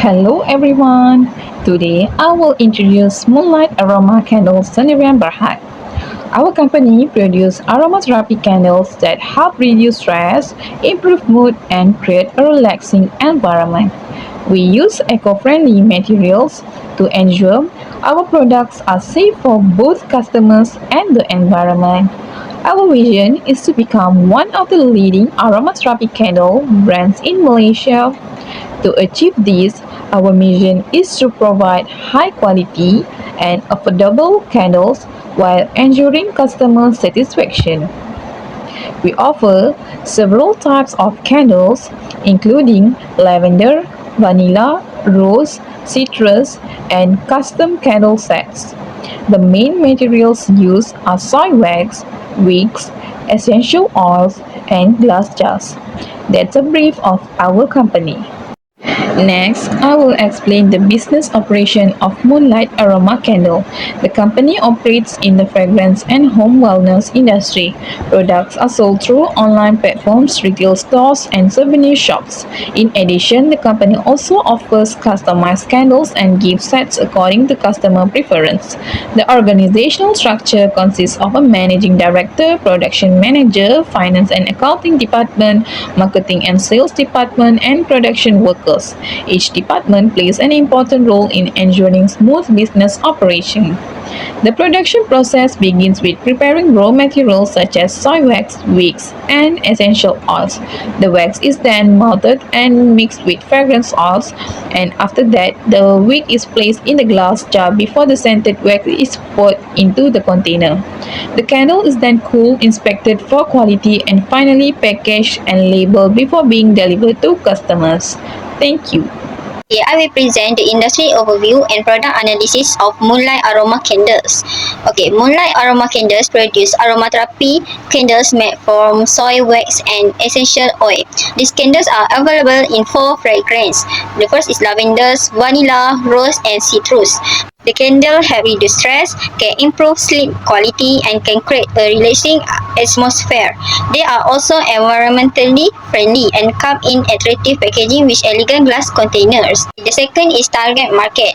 Hello everyone. Today I will introduce Moonlight Aroma Candles Sendirian Berhad. Our company produces aromatherapy candles that help reduce stress, improve mood, and create a relaxing environment. We use eco-friendly materials to ensure our products are safe for both customers and the environment. Our vision is to become one of the leading aromatherapy candle brands in Malaysia. To achieve this, our mission is to provide high quality and affordable candles while ensuring customer satisfaction. We offer several types of candles, including lavender, vanilla, rose, citrus, and custom candle sets. The main materials used are soy wax, wicks, essential oils, and glass jars. That's a brief of our company. Next, I will explain the business operation of Moonlight Aroma Candle. The company operates in the fragrance and home wellness industry. Products are sold through online platforms, retail stores, and souvenir shops. In addition, the company also offers customized candles and gift sets according to customer preference. The organizational structure consists of a managing director, production manager, finance and accounting department, marketing and sales department, and production workers. Each department plays an important role in ensuring smooth business operation. The production process begins with preparing raw materials such as soy wax, wicks, and essential oils. The wax is then melted and mixed with fragrance oils, and after that, the wick is placed in the glass jar before the scented wax is poured into the container. The candle is then cooled, inspected for quality, and finally packaged and labeled before being delivered to customers. Thank you. Okay, I will present the industry overview and product analysis of Moonlight Aroma Candles. Okay, Moonlight Aroma Candles produce aromatherapy candles made from soy wax and essential oil. These candles are available in 4 fragrances. The first is lavender, vanilla, rose, and citrus. The candle help reduce stress, can improve sleep quality, and can create a relaxing atmosphere. They are also environmentally friendly and come in attractive packaging with elegant glass containers. The second is target market.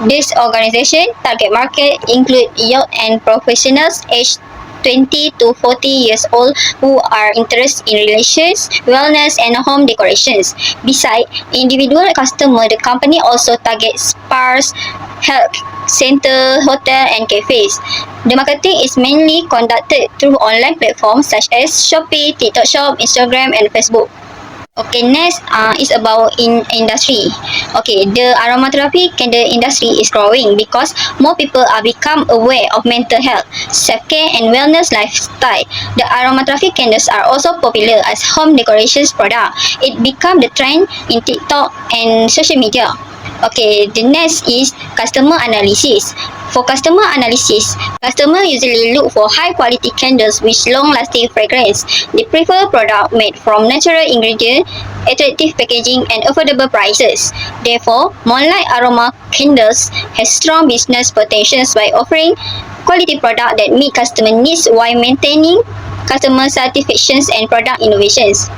This organization target market include young and professionals aged 20 to 40 years old who are interested in relations, wellness, and home decorations. Besides individual customer, the company also targets spas, health center, hotel, and cafes. The marketing is mainly conducted through online platforms such as Shopee, TikTok Shop, Instagram, and Facebook. Okay, next is about industry. Okay, the aromatherapy candle industry is growing because more people are become aware of mental health, self-care, and wellness lifestyle. The aromatherapy candles are also popular as home decorations product. It become the trend in TikTok and social media. Okay, the next is customer analysis. For customer analysis, customers usually look for high-quality candles with long-lasting fragrance. They prefer products made from natural ingredients, attractive packaging, and affordable prices. Therefore, Moonlight Aroma Candles has strong business potential by offering quality products that meet customer needs while maintaining customer satisfaction and product innovations.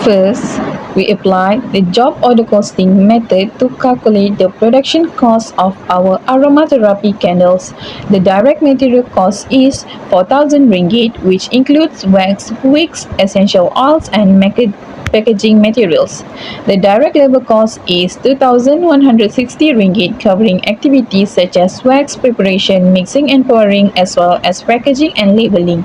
First, we apply the job order costing method to calculate the production cost of our aromatherapy candles. The direct material cost is 4,000 ringgit, which includes wax, wicks, essential oils, and packaging materials. The direct labor cost is 2,160 ringgit, covering activities such as wax preparation, mixing and pouring, as well as packaging and labeling.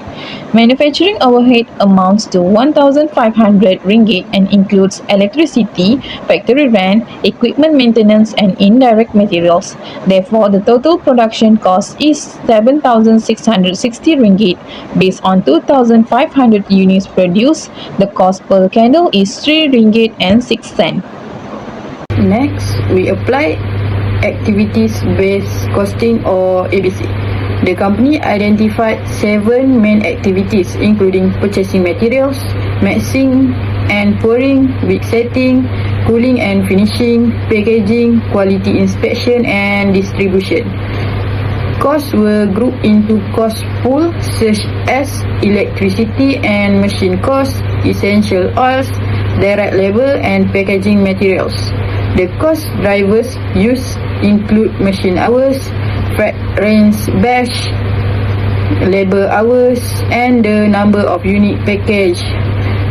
Manufacturing overhead amounts to 1,500 ringgit and includes electricity, factory rent, equipment maintenance, and indirect materials. Therefore, the total production cost is 7,660 ringgit. Based on 2,500 units produced, the cost per candle is 3 ringgit and 6 cents. Next, we apply activities-based costing or ABC. The company identified 7 main activities including purchasing materials, mixing and pouring, wick setting, cooling and finishing, packaging, quality inspection, and distribution. Costs were grouped into cost pool such as electricity and machine costs, essential oils, direct labor, and packaging materials. The cost drivers used include machine hours, range batch, labor hours, and the number of unit packaged.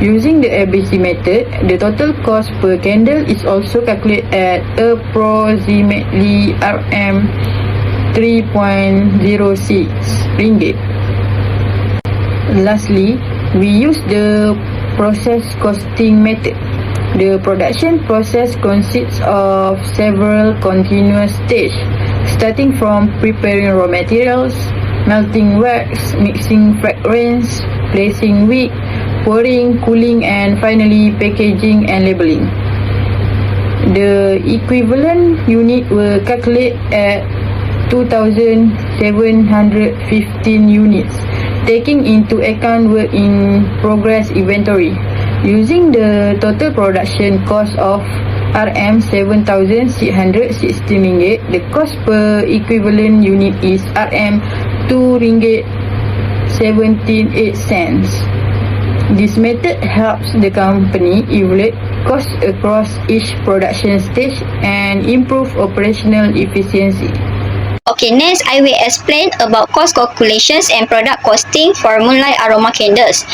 Using the ABC method, the total cost per candle is also calculated at approximately Rm 3.06 ringgit. Lastly, we use the process costing method. The production process consists of several continuous stages, starting from preparing raw materials, melting wax, mixing fragrance, placing wick, pouring, cooling, and finally packaging and labeling. The equivalent unit were calculated at 2,715 units, taking into account work in progress inventory. Using the total production cost of Rm 7,660 ringgit, the cost per equivalent unit is Rm 2 ringgit 78 cents. This method helps the company evaluate costs across each production stage and improve operational efficiency. Okay, next I will explain about cost calculations and product costing for Moonlight Aroma Candles.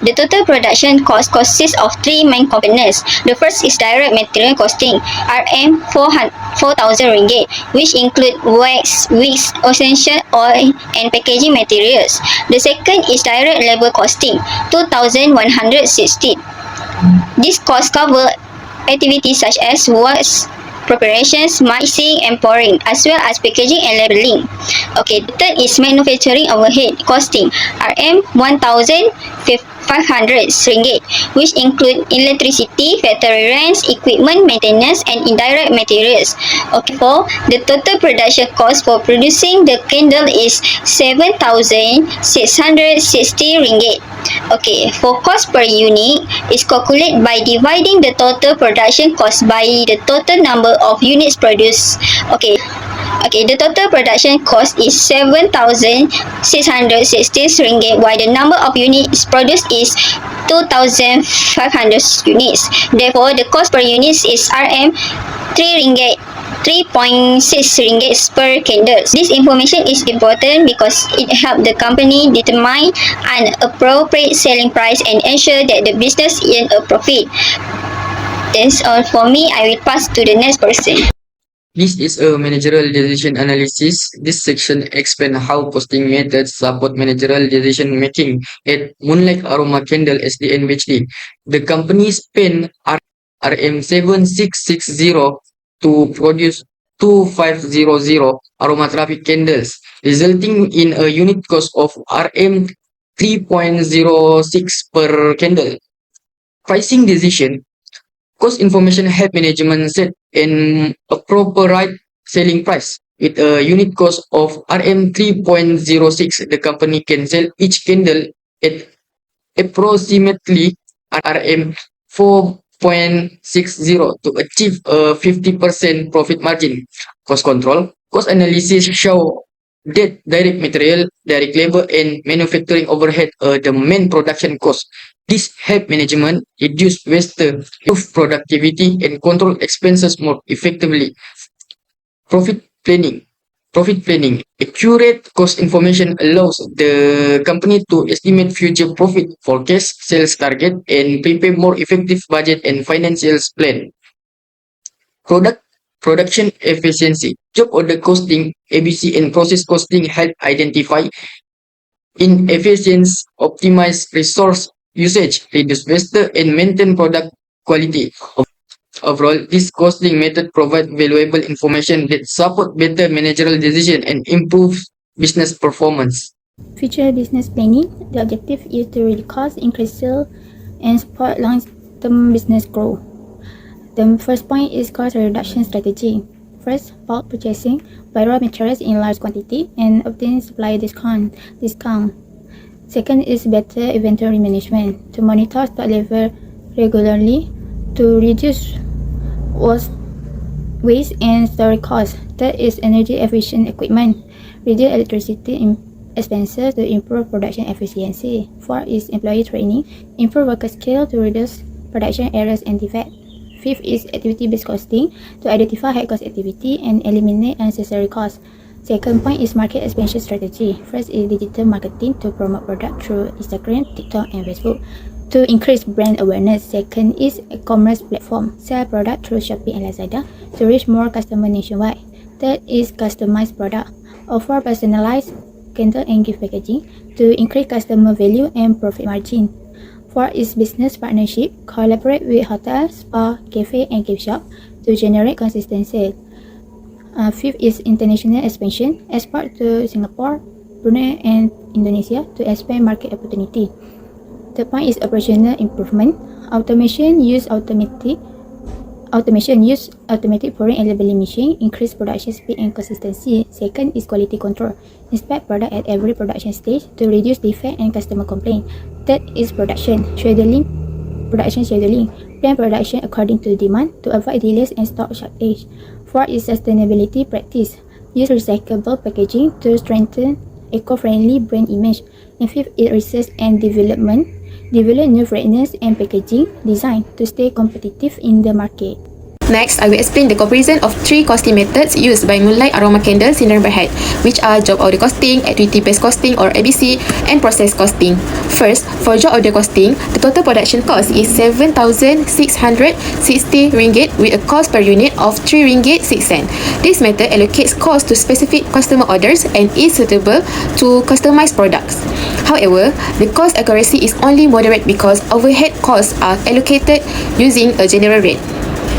The total production cost consists of three main components. The first is direct material costing, Rm 4,000 ringgit, which include wax, wicks, essential oil, and packaging materials. The second is direct labor costing, 2,160. This cost cover activities such as wax preparations, mixing and pouring, as well as packaging and labeling. Okay, the third is manufacturing overhead costing, Rm 1,500 ringgit, which include electricity, factory rents, equipment maintenance, and indirect materials. Okay, for the total production cost for producing the candle is 7,660 ringgit. Okay, for cost per unit is calculated by dividing the total production cost by the total number of units produced. Okay, the total production cost is 7,660 ringgit, while the number of units produced is 2,500 units. Therefore, the cost per unit is Rm 3.6 ringgit per candle. This information is important because it helps the company determine an appropriate selling price and ensure that the business earns a profit. That's all for me. I will pass to the next person. This is a managerial decision analysis. This section explains how costing methods support managerial decision making at Moonlight Aroma Candle SDN. The company spent Rm 7660 to produce 2500 aromatherapy candles, resulting in a unit cost of Rm 3.06 per candle. Pricing decision. Cost information help management set an appropriate selling price. With a unit cost of Rm 3.06, the company can sell each candle at approximately Rm 4.60 to achieve a 50% profit margin. Cost control. Cost analysis show that direct material, direct labor, and manufacturing overhead are the main production costs. This help management reduce waste, improve productivity, and control expenses more effectively. Profit planning. Profit planning. Accurate cost information allows the company to estimate future profit, forecast sales target, and prepare more effective budget and financial plan. Production efficiency. Job order costing, ABC, and process costing help identify inefficiencies, optimize resource usage, reduce waste, and maintain product quality. Overall, this costing method provides valuable information that support better managerial decision and improves business performance. Future business planning. The objective is to reduce costs, increase sales, and support long-term business growth. The first point is cost reduction strategy. First, bulk purchasing, buy raw materials in large quantity and obtain supplier discount. Second is better inventory management, to monitor stock level regularly to reduce waste and storage costs. Third is energy efficient equipment, reduce electricity expenses to improve production efficiency. Fourth is employee training, improve worker skill to reduce production errors and defects. Fifth is activity-based costing to identify high-cost activity and eliminate unnecessary costs. Second point is market expansion strategy. First is digital marketing to promote product through Instagram, TikTok, and Facebook to increase brand awareness. Second is e-commerce platform. Sell product through Shopee and Lazada to reach more customers nationwide. Third is customized product. Offer personalized candle and gift packaging to increase customer value and profit margin. Fourth is business partnership. Collaborate with hotels, spa, cafe, and gift shop to generate consistent sales. Fifth is international expansion. Export to Singapore, Brunei, and Indonesia to expand market opportunity. Third point is operational improvement. Automation use automatic pouring and labeling machine, increase production speed and consistency. Second is quality control. Inspect product at every production stage to reduce defect and customer complaint. Third is production scheduling. Plan production according to demand to avoid delays and stock shortage. Fourth is sustainability practice. Use recyclable packaging to strengthen eco-friendly brand image. And fifth is research and development. Develop new fragrance and packaging design to stay competitive in the market. Next, I will explain the comparison of three costing methods used by Moonlight Aroma Candles Sdn Bhd, which are job order costing, activity-based costing or ABC, and process costing. First, for job order costing, the total production cost is RM7,660 with a cost per unit of RM3.06. This method allocates cost to specific customer orders and is suitable to customized products. However, the cost accuracy is only moderate because overhead costs are allocated using a general rate.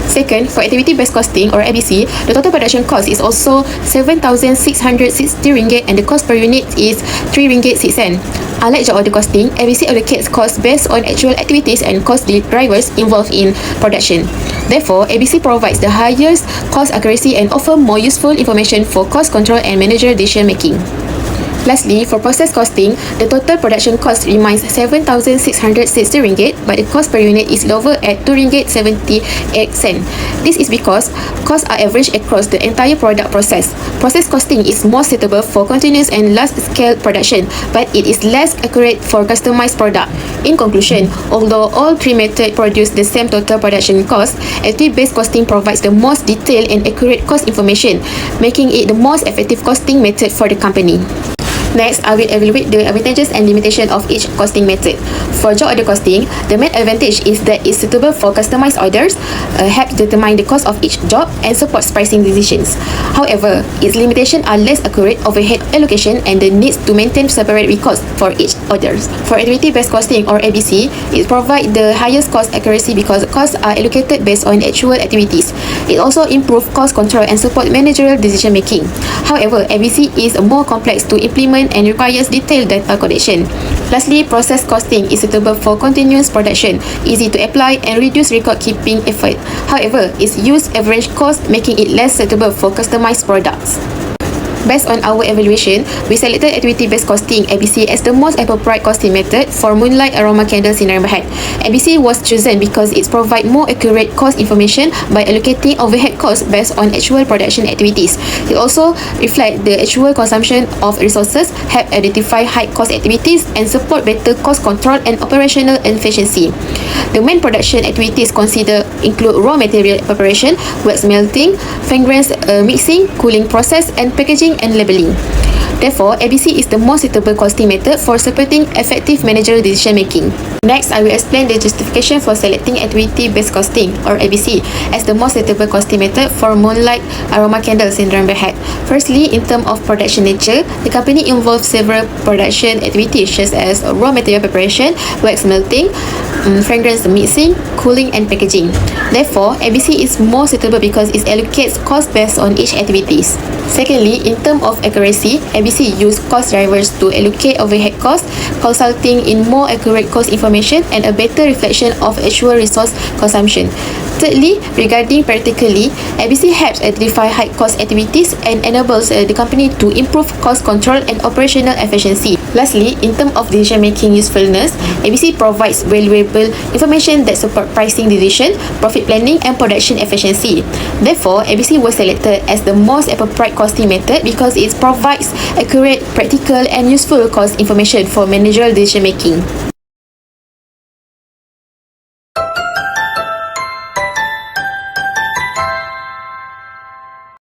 Second, for activity-based costing or ABC, the total production cost is also RM7,660 and the cost per unit is RM3.06. Unlike job order costing, ABC allocates costs based on actual activities and cost drivers involved in production. Therefore, ABC provides the highest cost accuracy and offer more useful information for cost control and managerial decision making. Lastly, for process costing, the total production cost remains RM7,660, but the cost per unit is lower at RM2.78. This is because costs are averaged across the entire product process. Process costing is more suitable for continuous and large-scale production, but it is less accurate for customized product. In conclusion, although all three methods produce the same total production cost, activity-based costing provides the most detailed and accurate cost information, making it the most effective costing method for the company. Next, I will evaluate the advantages and limitations of each costing method. For job order costing, the main advantage is that it's suitable for customized orders, helps determine the cost of each job, and supports pricing decisions. However, its limitations are less accurate overhead allocation and the needs to maintain separate records for each orders. For activity-based costing or ABC, it provides the highest cost accuracy because costs are allocated based on actual activities. It also improves cost control and support managerial decision making. However, ABC is more complex to implement and requires detailed data collection. Lastly, process costing is suitable for continuous production, easy to apply and reduce record keeping effort. However, its use average cost, making it less suitable for customized products. Based on our evaluation, we selected activity-based costing (ABC) as the most appropriate costing method for Moonlight Aroma Candles Sdn Bhd. ABC was chosen because it provides more accurate cost information by allocating overhead costs based on actual production activities. It also reflects the actual consumption of resources, help identify high-cost activities, and support better cost control and operational efficiency. The main production activities considered include raw material preparation, wax melting, fragrance mixing, cooling process, and packaging and labeling. Therefore, ABC is the most suitable costing method for supporting effective managerial decision making. Next, I will explain the justification for selecting activity-based costing or ABC as the most suitable costing method for Moonlight Aroma Candles Sdn Bhd. Firstly, in terms of production nature, the company involves several production activities such as raw material preparation, wax melting, fragrance mixing, cooling and packaging. Therefore, ABC is more suitable because it allocates cost based on each activities. Secondly, in terms of accuracy, ABC uses cost drivers to allocate overhead costs, resulting in more accurate cost information and a better reflection of actual resource consumption. Thirdly, regarding practically, ABC helps identify high-cost activities and enables the company to improve cost control and operational efficiency. Lastly, in terms of decision-making usefulness, ABC provides valuable information that support pricing decision, profit planning, and production efficiency. Therefore, ABC was selected as the most appropriate costing method because it provides accurate, practical, and useful cost information for managerial decision-making.